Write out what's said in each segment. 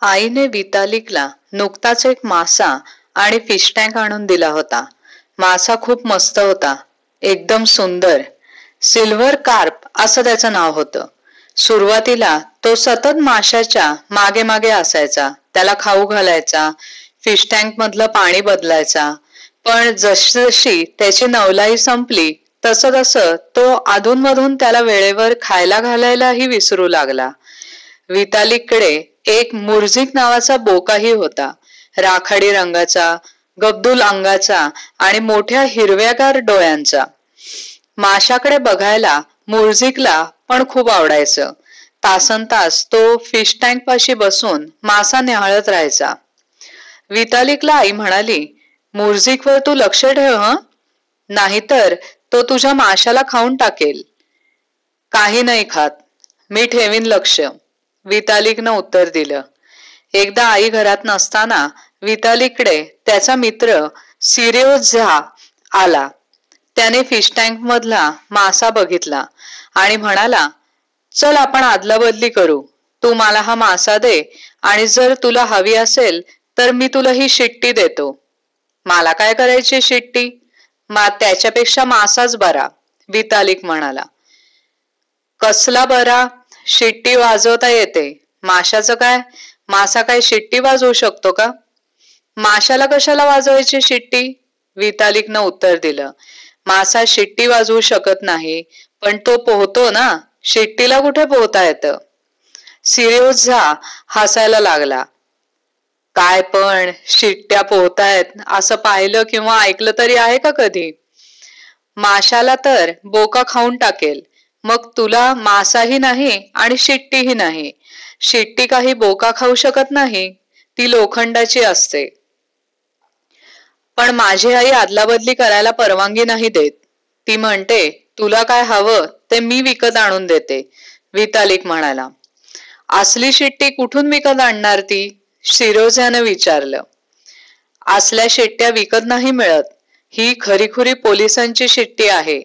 आईने वितालिकला नुकताच एक मासा आणि फिश टँक आणून दिला होता. मासा खूप मस्त होता, एकदम सुंदर. सिल्व्हर कार्प असं त्याचं नाव होतं. सुरुवातीला तो सतत माशाच्या मागे मागे असायचा, त्याला खाऊ घालायचा, फिश टँक मधलं पाणी बदलायचा. पण जशी त्याची नवलाई संपली तसं तसं तो अधूनमधून त्याला वेळेवर खायला घालायलाही विसरू लागला. वितालिककडे एक मुर्झिक नावाचा बोकाही होता. राखाडी रंगाचा, गब्दूल अंगाचा आणि मोठ्या हिरव्यागार डोळ्यांचा. माशाकडे बघायला मुर्झिकला पण खूप आवडायचं. तासनतास तो फिश टँक पाशी बसून मासा निहाळत राहायचा. वितालिकला आई म्हणाली, मुर्झिकवर तू लक्ष ठेव हं, नाहीतर तो तुझ्या माशाला खाऊन टाकेल. काही नाही खात, मी ठेवीन लक्ष, वितालिकनं उत्तर दिलं. एकदा आई घरात नसताना वितालिककडे त्याचा मित्र सिरियोझा आला. त्याने फिश टँक मधला मासा बघितला आणि म्हणाला, चल आपण आदलाबदली करू. तू मला हा मासा दे आणि जर तुला हवी असेल तर मी तुला ही शिट्टी देतो. मला काय करायची शिट्टी? त्याच्यापेक्षा मासाच बरा, वितालिक म्हणाला. कसला बरा? शिट्टी वाजवता येते. माशाचं काय? मासा काय शिट्टी वाजवू शकतो का? माशाला कशाला वाजवायची शिट्टी? वितालिकनं उत्तर दिलं. मासा शिट्टी वाजवू शकत नाही, पण तो पोहतो ना, शिट्टीला कुठे पोहता येतं? सिरियोझा हसायला लागला. काय पण शिट्ट्या पोहतायत असं पाहिलं किंवा ऐकलं तरी आहे का कधी? माशाला तर बोका खाऊन टाकेल, मग तुला मासाही नाही आणि शिट्टीही नाही. शिट्टी काही बोका खाऊ शकत नाही, ती लोखंडाची असते. पण माझी आई आदलाबदली करायला परवानगी नाही देत. ती म्हणते, तुला काय हवं ते मी विकत आणून देते, वितालिक म्हणाला. असली शिट्टी कुठून विकत आणणार ती? सिरोझ्यानं विचारलं. असल्या शिट्ट्या विकत नाही मिळत. ही खरीखुरी पोलिसांची शिट्टी आहे.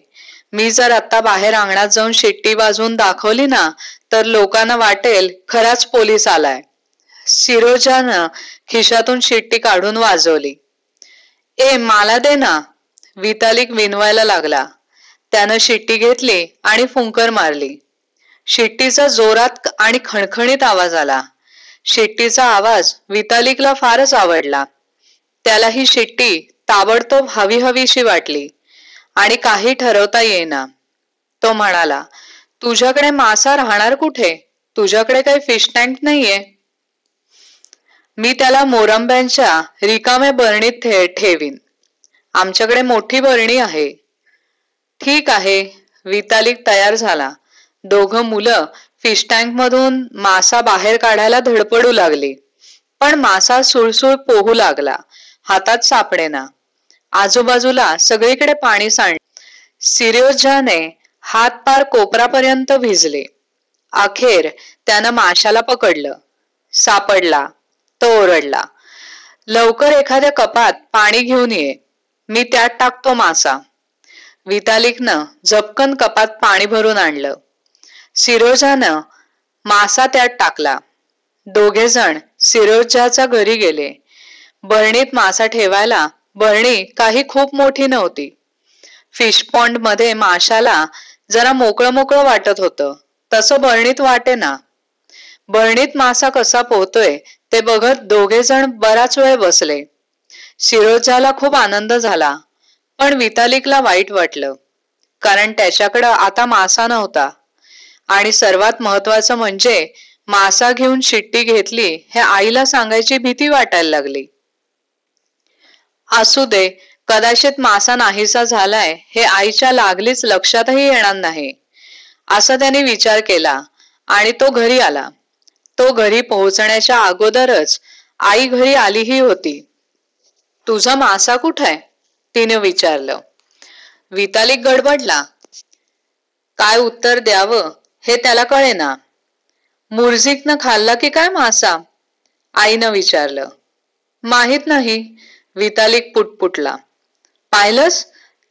मी जर आता बाहेर अंगणात जाऊन शिट्टी वाजवून दाखवली ना, तर लोकांना वाटेल खराच पोलीस आलाय. सिरोझ्यानं खिशातून शिट्टी काढून वाजवली. ए मला दे ना, वितालिक विनवायला लागला. त्यानं शिट्टी घेतली आणि फुंकर मारली. शिट्टीचा जोरात आणि खणखणीत आवाज आला. शिट्टीचा आवाज वितालिकला फारच आवडला. त्याला ही शिट्टी ताबडतोब हवी हवीशी वाटली आणि काही ठरवता येईना. तो म्हणाला, तुझ्याकडे मासा राहणार कुठे? तुझ्याकडे काही फिश टँक नाहीये? मी त्याला मोरंब्यांच्या रिकाम्या बरणीत ठेवीन. आमच्याकडे मोठी बरणी आहे. ठीक आहे, वितालिक तयार झाला. दोघं मुलं फिश टँक मधून मासा बाहेर काढायला धडपडू लागली. पण मासा सुळसुळ पोहू लागला, हातात सापडेना. आजूबाजूला सगळीकडे पाणी सांडले. सिरियोझाने हात पार कोपरापर्यंत भिजले. अखेर त्यानं माशाला पकडलं. सापडला. तो ओरडला, लवकर एखाद्या कपात पाणी घेऊन ये, मी त्यात टाकतो मासा. वितालिकनं झपकन कपात पाणी भरून आणलं. सिरोझानं मासा त्यात टाकला. दोघे जण सिरोझाच्या घरी गेले. बरणीत मासा ठेवायला बरणी काही खूप मोठी नव्हती. फिश पॉन्ड मध्ये माशाला जरा मोकळं मोकळं वाटत होतं, तसं बरणीत वाटेना. बरणीत मासा कसा पोहतोय ते बघत दोघे जण बराच वेळ बसले. सिरोझाला खूप आनंद झाला, पण वितालिकला वाईट वाटलं, कारण त्याच्याकडं आता मासा नव्हता. आणि सर्वात महत्वाचं म्हणजे मासा घेऊन शिट्टी घेतली हे आईला सांगायची भीती वाटायला लागली. असू दे, कदाचित मासा नाहीसा झालाय हे आईच्या लागलीच लक्षातही येणार नाही, असा त्याने विचार केला आणि तो घरी आला. तो घरी पोहोचण्याच्या अगोदरच आई घरी आलीही होती. तुझा मासा कुठाय? तिने विचारलं. वितालिक गडबडला. काय उत्तर द्यावं हे त्याला कळेना. मुर्झिकनं खाल्ला की काय मासा? आईनं विचारलं. माहित नाही, वितालिक पुटपुटला. पाहिलंस,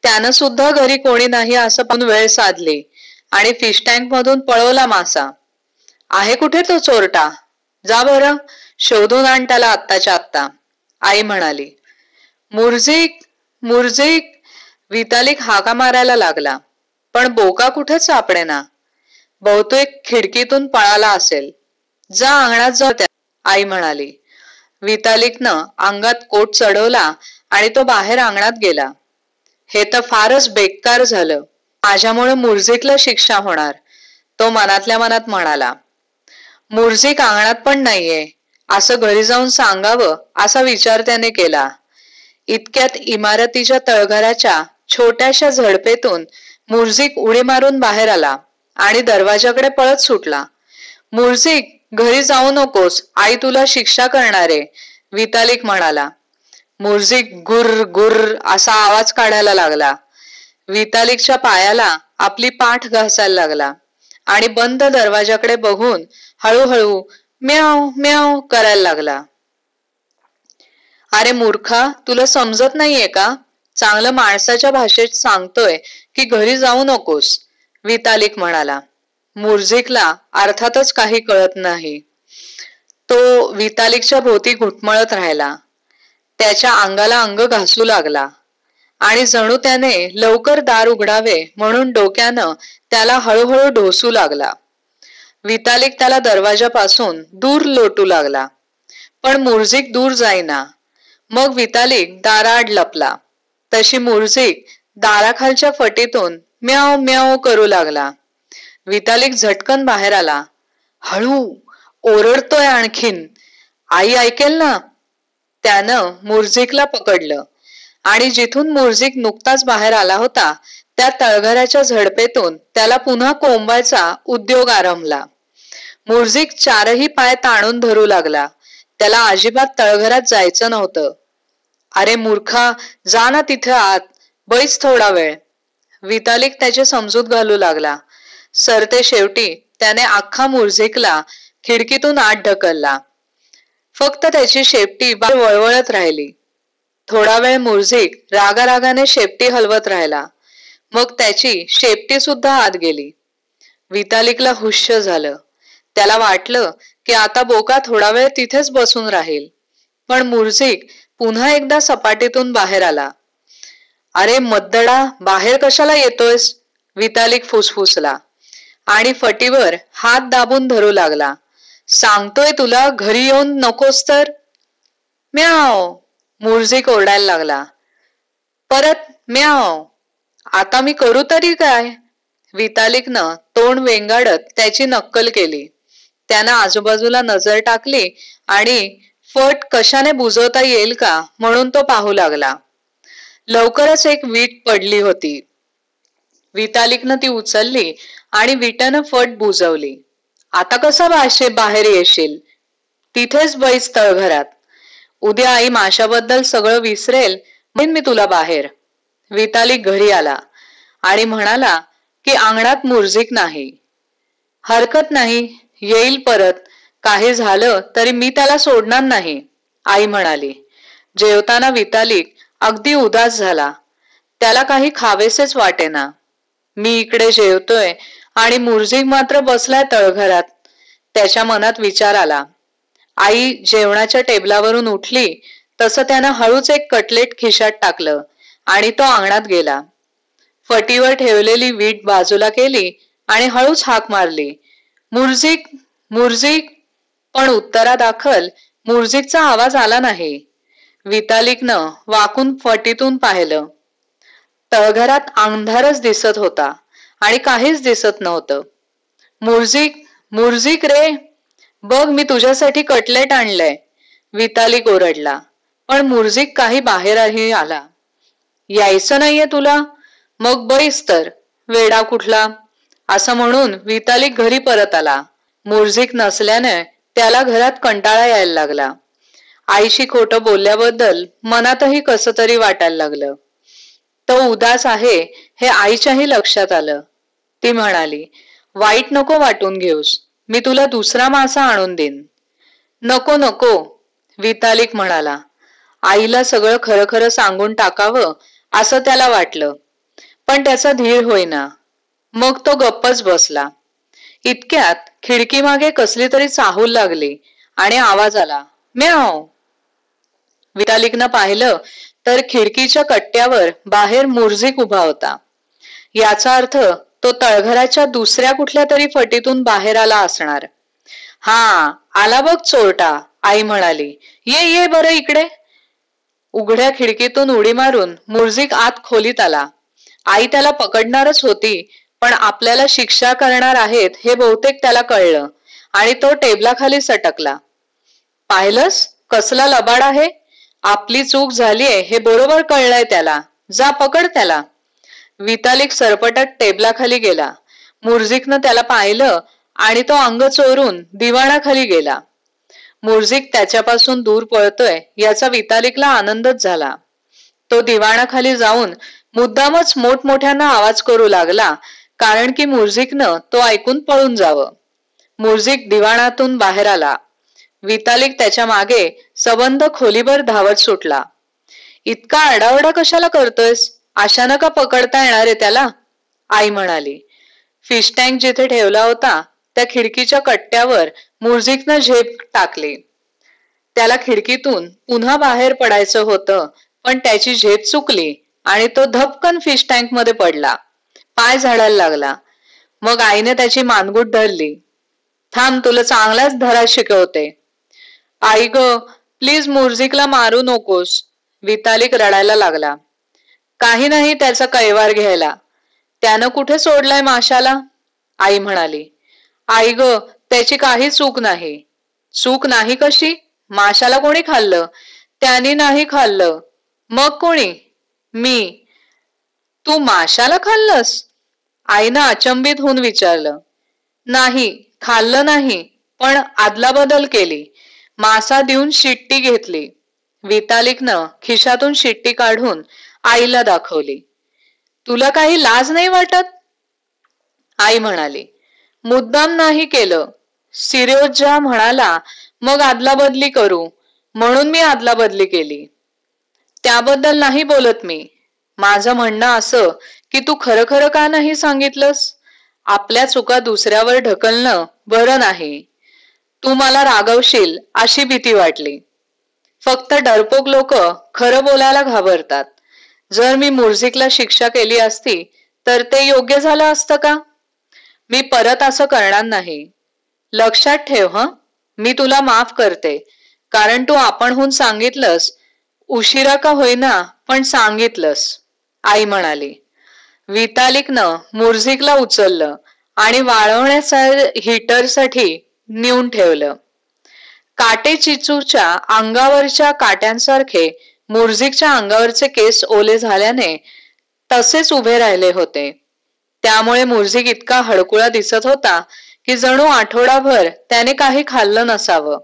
त्यानं सुद्धा घरी कोणी नाही असं पण वेळ साधली आणि फिश टँक मधून पळवला मासा. आहे कुठे तो चोरटा? जा बरं, शोधून आण त्याला आत्ताच्या आत्ता, आई म्हणाली. मुर्जिक मुर्जिक, वितालिक हाका मारायला लागला, पण बोका कुठेच सापडेना. बहुतेक खिडकीतून पळाला असेल. जा अंगणात जा, आई म्हणाली. वितालिकनं अंगात कोट चढवला आणि तो बाहेर अंगणात गेला. हे तर फारच बेकार झालं. माझ्यामुळे मुर्जिकला शिक्षा होणार, तो मनातल्या मनात म्हणाला. मुर्जिक अंगणात पण नाहीये, असं घरी जाऊन सांगावं असा विचार त्याने केला. इतक्यात इमारतीच्या तळघराच्या छोट्याशा झडपेतून मुर्जिक उडी मारून बाहेर आला आणि दरवाजाकडे पळत सुटला. मुर्जिक, घरी जाऊ नकोस, आई तुला शिक्षा करणारे, वितालिक म्हणाला. मुर्जिक गुर्र गुर्र असा आवाज काढायला लागला. वितालिकच्या पायाला आपली पाठ घासायला लागला आणि बंद दरवाजाकडे बघून हळूहळू म्याव म्याव करायला लागला. अरे मूर्खा, तुला समजत नाहीये का? चांगलं माणसाच्या भाषेत सांगतोय की घरी जाऊ नकोस, वितालिक म्हणाला. मुर्जिकला अर्थातच काही कळत नाही. तो वितालिकच्या भोवती घुटमळत राहिला. त्याच्या अंगाला अंग घासू लागला आणि जणू त्याने लवकर दार उघडावे म्हणून डोक्यानं त्याला हळूहळू ढोसू लागला. वितालिक त्याला दरवाजापासून दूर लोटू लागला, पण मुर्जिक दूर जाईना. मग वितालिक दाराआड लपला. तशी मुर्जिक दाराखालच्या फटीतून म्याव म्याव करू लागला. वितालिक झटकन बाहेर आला. हळू, ओरडतोय आणखीन, आई ऐकेल ना. त्यानं मुर्जिकला पकडलं आणि जिथून मुर्जिक नुकताच बाहेर आला होता त्या तळघराच्या झडपेतून त्याला पुन्हा कोंबायचा उद्योग आरंभला. मुर्जिक चारही पाय ताणून धरू लागला. त्याला अजिबात तळघरात जायचं नव्हतं. अरे मूर्खा, जा ना तिथे आत, बैस थोडा वेळ, वितालिक त्याचे समजूत घालू लागला. सरते शेवटी त्याने अख्खा मुर्जिकला खिडकीतून आत ढकलला. फक्त त्याची शेपटी बाहेर वळवळत राहिली. थोडा वेळ मुर्जिक रागारागाने शेपटी हलवत राहिला. मग त्याची शेपटी सुद्धा आत गेली. वितालिकला हुश्य झालं. त्याला वाटलं की आता बोका थोडा वेळ तिथेच बसून राहील, पण मुर्जिक पुन्हा एकदा सपाटीतून बाहेर आला. अरे मद्दडा, बाहेर कशाला येतोयस, वितालिक फुसफुसला आणि फटीवर हात दाबून धरू लागला. सांगतोय तुला, घरी येऊन नकोस तर. म्याव, मुर्जिक ओरडायला लागला. परत म्याव. आता मी करू तरी काय, वितालिकनं तोंड वेंगाडत त्याची नक्कल केली. त्यानं आजूबाजूला नजर टाकली आणि फट कशाने बुजवता येईल का म्हणून तो पाहू लागला. लवकरच एक वीट पडली होती. वितालिकनं ती उचलली आणि विटानं फट बुजवली. आता कसा बाहेर येशील, तिथेच बैस तळघरात. उद्या आई माशाबद्दल सगळं विसरेल म्हणून मी तुला बाहेर. वितालिक घरी आला आणि म्हणाला की अंगणात मुर्जिक नाही. हरकत नाही, येईल परत, काही झालं तरी मी त्याला सोडणार नाही, आई म्हणाली. जेवताना वितालिक अगदी उदास झाला. त्याला काही खावेसेच वाटेना. मी इकडे जेवतोय आणि मुर्जिक मात्र बसलाय तळघरात. त्याच्या मनात विचार आला. आई जेवणाच्या टेबलावरून उठली तसं त्यानं हळूच एक कटलेट खिशात टाकलं आणि तो अंगणात गेला. फटीवर ठेवलेली वीट बाजूला केली आणि हळूच हाक मारली, मुर्जिक मुर्जिक, पण उत्तरादाखल मुर्जिकचा आवाज आला नाही. वितालिकनं वाकून फटीतून पाहिलं. तळघरात अंधारच दिसत होता आणि काहीच दिसत नव्हतं. मुर्जिक मुर्जिक रे, बघ मी तुझ्यासाठी कटलेट आणलंय, वितालिक ओरडला. पण मुर्जिक काही बाहेरही आला. यायचं नाहीये तुला, मग बैस तर, वेडा कुठला, असं म्हणून वितालिक घरी परत आला. मुर्जिक नसल्याने त्याला घरात कंटाळा यायला लागला. आईशी खोटं बोलल्याबद्दल मनातही कसं तरी वाटायला लागलं. तो उदास आहे हे आईच्याही लक्षात आलं. ती म्हणाली, वाईट नको वाटून घेऊस, मी तुला दुसरा मासा आणून देईन. नको नको, वितालिक म्हणाला. आईला सगळं खरं खरं सांगून टाकावं असं त्याला वाटलं, पण त्याचा धीर होईना. मग तो गप्पच बसला. इतक्यात खिडकीमागे कसली तरी चाहूल लागली आणि आवाज आला, म्याव. वितालिकनं पाहिलं तर खिडकीच्या कट्ट्यावर बाहेर मुर्झिक उभा होता. याचा अर्थ तो तळघराच्या दुसऱ्या कुठल्या तरी फटीतून बाहेर आला असणार. हा आला बघ चोरटा, आई म्हणाली. ये ये बरं इकडे. उघड्या खिडकीतून उडी मारून मुर्झिक आत खोलीत आला. आई त्याला पकडणारच होती, पण आपल्याला शिक्षा करणार आहेत हे बहुतेक त्याला कळलं आणि तो टेबलाखाली सटकला. पाहिलंस कसला लबाड आहे. आपली चूक झालीये हे बरोबर कळलंय त्याला. जा पकड त्याला. वितालिक सरपटत टेबलाखाली गेला. मुर्झिकनं त्याला पाहिलं आणि तो अंग चोरून दिवाणाखाली गेला. मुर्झिक त्याच्यापासून दूर पळतोय याचा वितालिकला आनंदच झाला. तो दिवाणाखाली जाऊन मुद्दामच मोठमोठ्यानं आवाज करू लागला, कारण की मुर्झिकनं तो ऐकून पळून जावं. मुर्झिक दिवाणातून बाहेर आला. वितालिक त्याच्या मागे सबंध खोलीभर धावत सुटला. इतका आरडाओरडा कशाला करतोयस? अशानं का पकडता येणार आहे त्याला? आई म्हणाली. फिश टँक जिथे ठेवला होता त्या खिडकीच्या कट्ट्यावर मुर्झिकनं झेप टाकली. त्याला खिडकीतून पुन्हा बाहेर पडायचं होतं, पण त्याची झेप चुकली आणि तो धपकन फिश टँक मध्ये पडला. पाय झाडायला लागला. मग आईने त्याची मानगूट धरली. थांब, तुला चांगलाच धडा शिकवते. आई ग, प्लीज मुर्झिकला मारू नकोस. वितालिक रडायला लागला. काही नाही त्याचा कैवार घ्यायला. त्यानं कुठे सोडलाय माशाला? आई म्हणाली. आई ग, त्याची काही चूक नाही. चूक नाही कशी? माशाला कोणी खाल्लं? त्याने नाही खाल्लं. मग कोणी? मी. तू माशाला खाल्लंस? आईनं अचंबित होऊन विचारलं. नाही, खाल्लं नाही, पण आदलाबदल केली. मासा देऊन शिट्टी घेतली. वितालिकनं खिशातून शिट्टी काढून आईला दाखवली. तुला काही लाज नाही वाटत? आई म्हणाली. मुद्दाम नाही केलं. सिरोजा म्हणाला मग आदलाबदली करू, म्हणून मी आदलाबदली केली. त्याबद्दल नाही बोलत मी. माझं म्हणणं असं की तू खरं खरं का नाही सांगितलंस? आपल्या चुका दुसऱ्यावर ढकलणं बरं नाही. तू मला रागवशील अशी भीती वाटली. फक्त डरपोक लोक खरं बोलायला घाबरतात. जर मी मुर्झिकला शिक्षा केली असती तर ते योग्य झालं असतं का? मी परत असं करणार नाही. लक्षात ठेव हं. मी तुला माफ करते, कारण तू आपणहून सांगितलंस. उशिरा का होईना पण सांगितलंस, आई म्हणाली. वितालिकनं मुर्झिकला उचललं आणि वाळवण्याच्या हीटरसाठी नेऊन ठेवलं. काटे चिचूच्या अंगावरच्या काट्यांसारखे मुर्झिकच्या अंगावरचे केस ओले झाल्याने तसेच उभे राहिले होते. त्यामुळे मुर्झिक इतका हडकुळा दिसत होता की जणू आठवडाभर त्याने काही खाल्लं नसावं.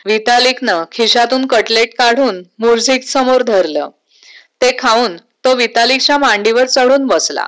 वितालिकनं खिशातून कटलेट काढून मुर्झिक समोर धरलं. ते खाऊन तो वितालिकच्या मांडीवर चढून बसला.